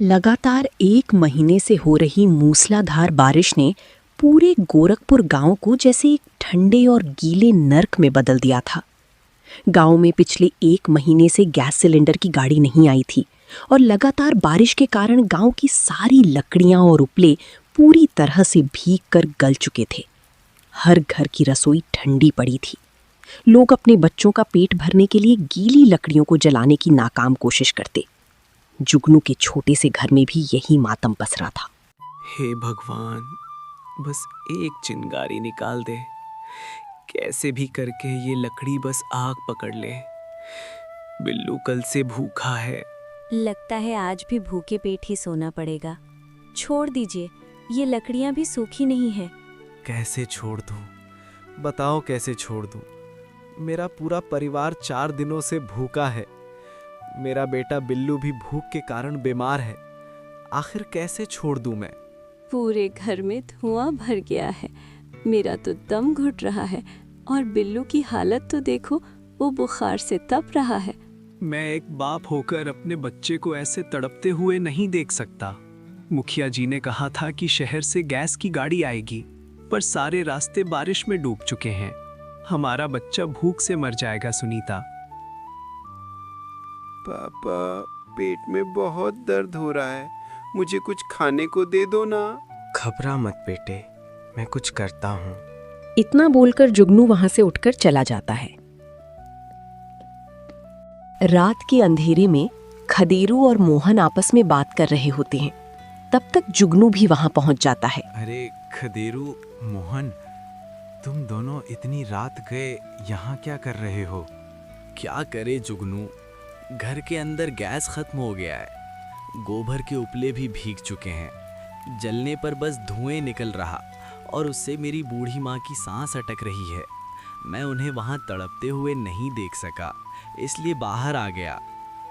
लगातार 1 महीने से हो रही मूसलाधार बारिश ने पूरे गोरखपुर गांव को जैसे एक ठंडे और गीले नर्क में बदल दिया था। गांव में पिछले 1 महीने से गैस सिलेंडर की गाड़ी नहीं आई थी और लगातार बारिश के कारण गांव की सारी लकड़ियां और उपले पूरी तरह से भीग कर गल चुके थे। हर घर की रसोई ठंडी पड़ी थी। लोग अपने बच्चों का पेट भरने के लिए गीली लकड़ियों को जलाने की नाकाम कोशिश करते। जुगनू के छोटे से घर में भी यही मातम पसरा था। हे भगवान, बस एक चिंगारी निकाल दे। कैसे भी करके ये लकड़ी बस आग पकड़ ले। बिल्लू कल से भूखा है। लगता है आज भी भूखे पेट ही सोना पड़ेगा। छोड़ दीजिए, ये लकड़ियां भी सूखी नहीं है। कैसे छोड़ दूं? बताओ कैसे छोड़ दूं? मेरा पूरा परिवार 4 दिनों से भूखा है। मेरा बेटा बिल्लू भी भूख के कारण बीमार है। आखिर कैसे छोड़ दूं मैं? पूरे घर में धुआं भर गया है। मेरा तो दम घुट रहा है और बिल्लू की हालत तो देखो, वो बुखार से तप रहा है। मैं एक बाप होकर अपने बच्चे को ऐसे तड़पते हुए नहीं देख सकता। मुखिया जी ने कहा था कि शहर से गैस की गाड़ी आएगी, पर सारे रास्ते बारिश में डूब चुके हैं। हमारा बच्चा भूख से मर जाएगा। सुनीता, पापा, पेट में बहुत दर्द हो रहा है, मुझे कुछ खाने को दे दो ना। घबरा मत बेटे, मैं कुछ करता हूँ। इतना बोलकर जुगनू वहां से उठकर चला जाता है। रात के अंधेरे में खदेरू और मोहन आपस में बात कर रहे होते हैं। तब तक जुगनू भी वहां पहुंच जाता है। अरे खदेरू, मोहन, तुम दोनों इतनी रात गए यहाँ क्या कर रहे हो? क्या करे जुगनू, घर के अंदर गैस खत्म हो गया है। गोबर के उपले भी भीग चुके हैं। जलने पर बस धुएं निकल रहा और उससे मेरी बूढ़ी माँ की सांस अटक रही है। मैं उन्हें वहाँ तड़पते हुए नहीं देख सका, इसलिए बाहर आ गया।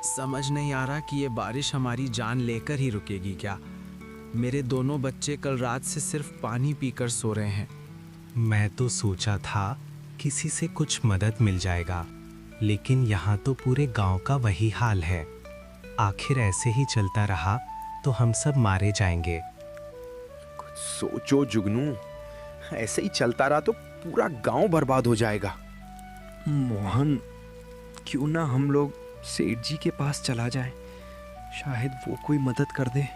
समझ नहीं आ रहा कि ये बारिश हमारी जान लेकर ही रुकेगी क्या? मेरे दोनों बच्चे कल रात से सिर्फ पानी पीकर सो रहे हैं। मैं तो सोचा था किसी से कुछ मदद मिल जाएगा, लेकिन यहाँ तो पूरे गांव का वही हाल है। आखिर ऐसे ही चलता रहा तो हम सब मारे जाएंगे। कुछ सोचो जुगनू, ऐसे ही चलता रहा तो पूरा गांव बर्बाद हो जाएगा। मोहन, क्यों ना हम लोग सेठ जी के पास चला जाए, शायद वो कोई मदद कर दे।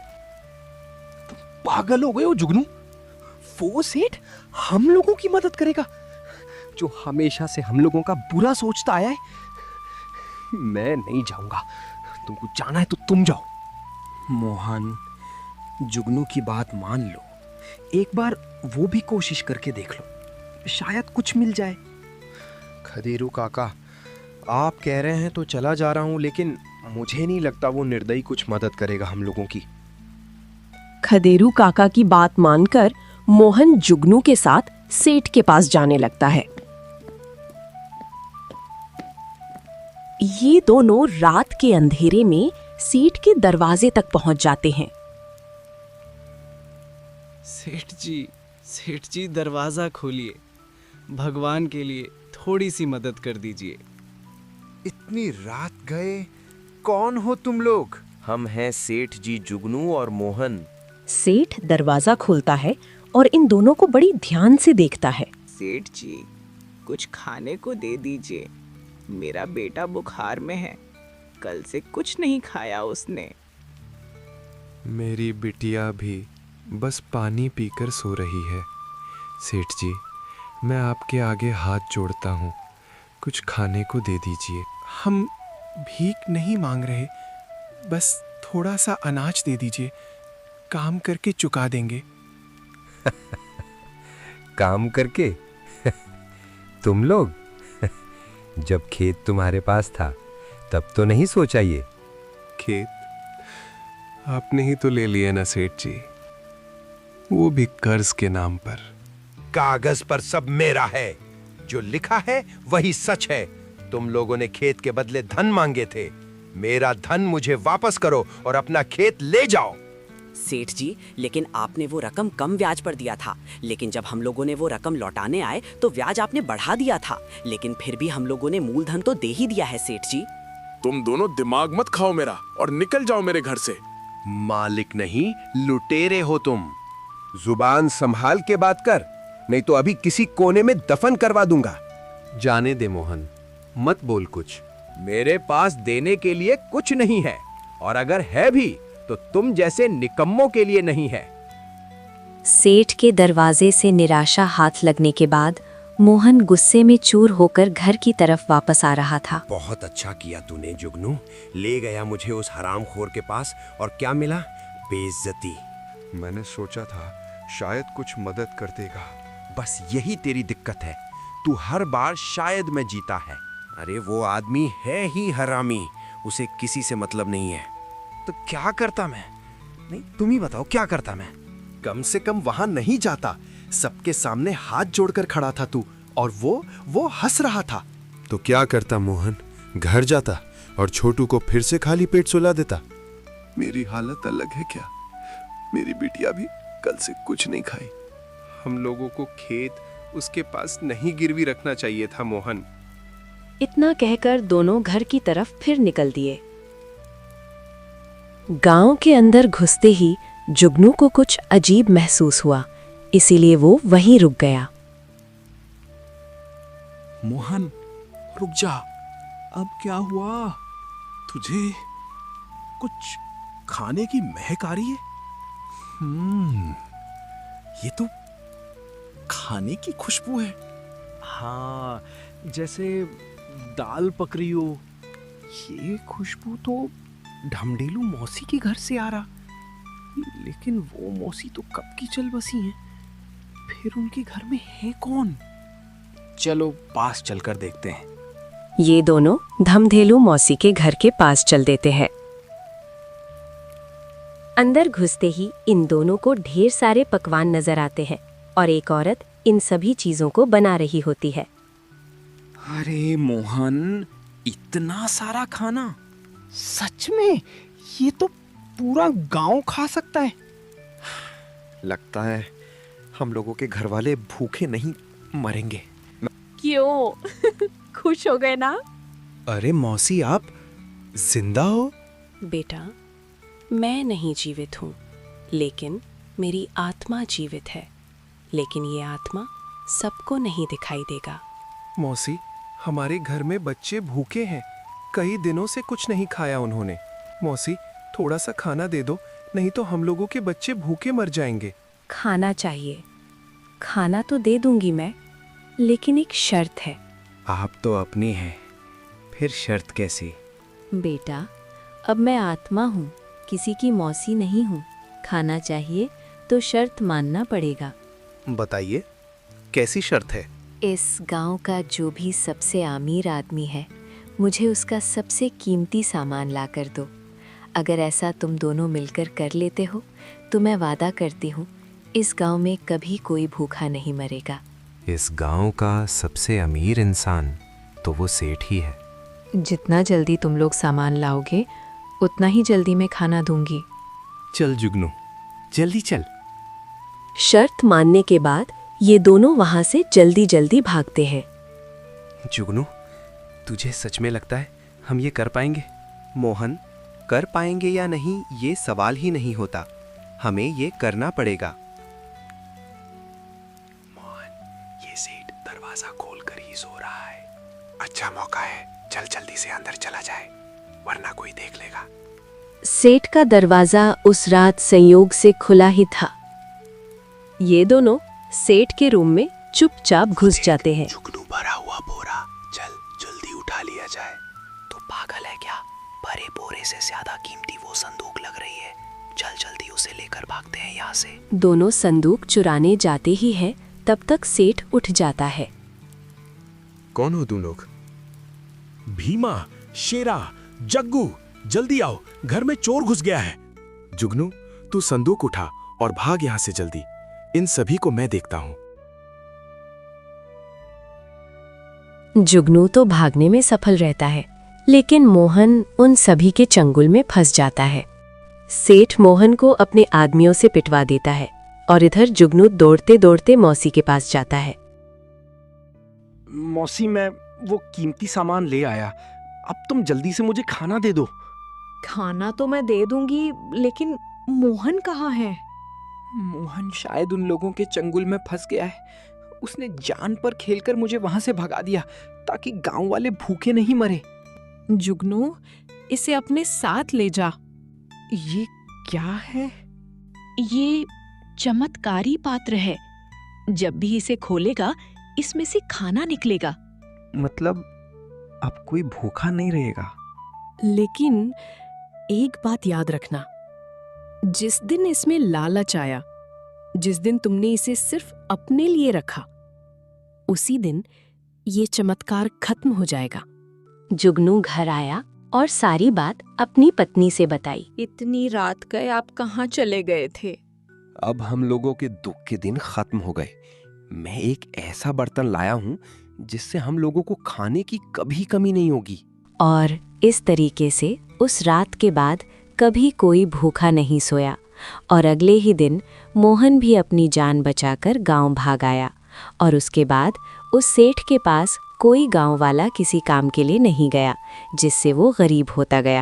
तुम पागल हो गए हो जुगनू? वो सेठ हम लोगों की मदद करेगा जो हमेशा से हम लोगों का बुरा सोचता आया है? मैं नहीं जाऊंगा। तुमको जाना है तो तुम जाओ। मोहन, जुगनू की बात मान लो, एक बार वो भी कोशिश करके देख लो, शायद कुछ मिल जाए। खदेरू काका, आप कह रहे हैं तो चला जा रहा हूं, लेकिन मुझे नहीं लगता वो निर्दयी कुछ मदद करेगा हम लोगों की। खदेरू काका की बात मानकर मोहन जुगनू के साथ सेठ के पास जाने लगता है। ये दोनों रात के अंधेरे में सेठ के दरवाजे तक पहुंच जाते हैं। सेठ जी दरवाजा खोलिए। भगवान के लिए थोड़ी सी मदद कर दीजिए। इतनी रात गए, कौन हो तुम लोग? हम हैं सेठ जी जुगनू और मोहन। सेठ दरवाजा खोलता है और इन दोनों को बड़ी ध्यान से देखता है। सेठ जी, कुछ खाने को दे दीजिए। मेरा बेटा बुखार में है, कल से कुछ नहीं खाया उसने। मेरी बिटिया भी बस पानी पीकर सो रही है। सेठ जी, मैं आपके आगे हाथ जोड़ता हूँ, कुछ खाने को दे दीजिए। हम भीख नहीं मांग रहे, बस थोड़ा सा अनाज दे दीजिए, काम करके चुका देंगे। काम करके? तुम लोग जब खेत तुम्हारे पास था तब तो नहीं सोचा ये? खेत आपने ही तो ले लिया ना सेठ जी, वो भी कर्ज के नाम पर। कागज पर सब मेरा है, जो लिखा है वही सच है। तुम लोगों ने खेत के बदले धन मांगे थे। मेरा धन मुझे वापस करो और अपना खेत ले जाओ। सेठ जी, लेकिन आपने वो रकम कम ब्याज पर दिया था, लेकिन जब हम लोगों ने वो रकम लौटाने आए तो ब्याज आपने बढ़ा दिया था, लेकिन फिर भी हम लोगों ने मूलधन तो दे ही दिया है सेठ जी। तुम दोनों दिमाग मत खाओ मेरा और निकल जाओ मेरे घर से। मालिक नहीं, लुटेरे हो तुम। जुबान संभाल के बात कर, नहीं तो अभी किसी कोने में दफन करवा दूंगा। जाने दे मोहन, मत बोल कुछ। मेरे पास देने के लिए कुछ नहीं है, और अगर है भी तो तुम जैसे निकम्मों के लिए नहीं है। सेठ के दरवाजे से निराशा हाथ लगने के बाद मोहन गुस्से में चूर होकर घर की तरफ वापस आ रहा था। बहुत अच्छा किया तूने जुगनू, ले गया मुझे उस हरामखोर के पास, और क्या मिला? बेइज्जती। मैंने सोचा था शायद कुछ मदद कर देगा। बस यही तेरी दिक्कत है, तू हर बार शायद मैं जीता है। अरे वो आदमी है ही हरामी, उसे किसी से मतलब नहीं है। तो क्या करता मैं? नहीं, तुम ही बताओ क्या करता मैं? कम से कम वहां नहीं जाता। सबके सामने हाथ जोड़कर खड़ा था तू, और वो हंस रहा था। तो क्या करता मोहन? घर जाता और छोटू को फिर से खाली पेट सुला देता। मेरी हालत अलग है क्या? मेरी बिटिया भी कल से कुछ नहीं खाई। हम लोगों को खेत उसके पास नहीं गिरवी रखना चाहिए था मोहन। इतना कहकर दोनों घर की तरफ फिर निकल दिए। गांव के अंदर घुसते ही जुगनू को कुछ अजीब महसूस हुआ, इसीलिए वो वहीं रुक गया। मोहन, रुक जा। अब क्या हुआ? तुझे कुछ खाने की महक आ रही है? ये तो खाने की खुशबू है। हाँ, जैसे दाल पक रही हो। ये खुशबू तो ढमडेलू मौसी के घर से आ रहा, लेकिन वो मौसी तो कब की चल बसी हैं। फिर उनके घर में है कौन? चलो पास चलकर देखते हैं। ये दोनों धमधेलू मौसी के घर के पास चल देते हैं। अंदर घुसते ही इन दोनों को ढेर सारे पकवान नजर आते हैं और एक औरत इन सभी चीजों को बना रही होती है। अरे मोहन, इतना सारा खाना! सच में ये तो पूरा गांव खा सकता है। लगता है हम लोगों के घर वाले भूखे नहीं मरेंगे। क्यों? खुश हो गए ना? अरे मौसी, आप जिंदा हो? बेटा, मैं नहीं जीवित हूँ, लेकिन मेरी आत्मा जीवित है। लेकिन ये आत्मा सबको नहीं दिखाई देगा। मौसी, हमारे घर में बच्चे भूखे हैं। कई दिनों से कुछ नहीं खाया उन्होंने। मौसी, थोड़ा सा खाना दे दो, नहीं तो हम लोगों के बच्चे भूखे मर जाएंगे। खाना चाहिए। खाना तो दे दूंगी मैं, लेकिन एक शर्त है। आप तो अपनी हैं, फिर शर्त कैसी? बेटा, अब मैं आत्मा हूँ, किसी की मौसी नहीं हूँ। खाना चाहिए तो शर्त मानना पड़ेगा। बताइए, कैसी शर्त है? इस गांव का जो भी सबसे अमीर आदमी है, मुझे उसका सबसे कीमती सामान ला कर दो। अगर ऐसा तुम दोनों मिलकर कर लेते हो तो मैं वादा करती हूँ इस गांव में कभी कोई भूखा नहीं मरेगा। इस गांव का सबसे अमीर इंसान तो वो सेठ ही है। जितना जल्दी तुम लोग सामान लाओगे उतना ही जल्दी मैं खाना दूंगी। चल जुगनू, जल्दी चल। शर्त मानने के बाद ये दोनों वहां से जल्दी जल्दी भागते हैं। जुगनू, तुझे सच में लगता है हम ये कर पाएंगे? मोहन, कर पाएंगे या नहीं ये सवाल ही नहीं होता, हमें ये करना पड़ेगा। मोहन, ये सेठ दरवाजा खोलकर ही सो रहा है। अच्छा मौका है, चल जल्दी से अंदर चला जाए, वरना कोई देख लेगा। सेठ का दरवाजा उस रात संयोग से खुला ही था। ये दोनों सेठ के रूम में चुपचाप घुस जाते हैं। जुगनू, भरा हुआ बोरा, चल जल्दी उठा लिया जाए। तो पागल है क्या? भरे बोरे से ज्यादा कीमती वो संदूक लग रही है। चल जल्दी उसे लेकर भागते हैं यहाँ से। दोनों संदूक चुराने जाते ही हैं, तब तक सेठ उठ जाता है। कौन हो तुम लोग? भीमा, शेरा, जग्गू, जल्दी आओ, घर में चोर घुस गया है। जुगनू, तू संदूक उठा और भाग यहाँ से जल्दी। इन सभी को मैं देखता हूँ। जुगनू तो भागने में सफल रहता है, लेकिन मोहन उन सभी के चंगुल में फंस जाता है। सेठ मोहन को अपने आदमियों से पिटवा देता है और इधर जुगनू दौड़ते दौड़ते मौसी के पास जाता है। मौसी, मैं वो कीमती सामान ले आया, अब तुम जल्दी से मुझे खाना दे दो। खाना तो मैं दे दूंगी, लेकिन मोहन कहाँ है? मोहन शायद उन लोगों के चंगुल में फंस गया है। उसने जान पर खेलकर मुझे वहां से भगा दिया ताकि गांव वाले भूखे नहीं मरे। जुगनू, इसे अपने साथ ले जा। ये क्या है? ये चमत्कारी पात्र है। जब भी इसे खोलेगा इसमें से खाना निकलेगा। मतलब अब कोई भूखा नहीं रहेगा। लेकिन एक बात याद रखना, जिस दिन इसमें लालच आया, जिस दिन तुमने इसे सिर्फ अपने लिए रखा, उसी दिन ये चमत्कार खत्म हो जाएगा। जुगनू घर आया और सारी बात अपनी पत्नी से बताई। इतनी रात गए आप कहाँ चले गए थे? अब हम लोगों के दुख के दिन खत्म हो गए। मैं एक ऐसा बर्तन लाया हूँ जिससे हम लोगों को खाने की कभी कमी नहीं होगी। और इस तरीके से उस रात के बाद कभी कोई भूखा नहीं सोया और अगले ही दिन मोहन भी अपनी जान बचाकर गांव भाग आया। और उसके बाद उस सेठ के पास कोई गांव वाला किसी काम के लिए नहीं गया, जिससे वो गरीब होता गया।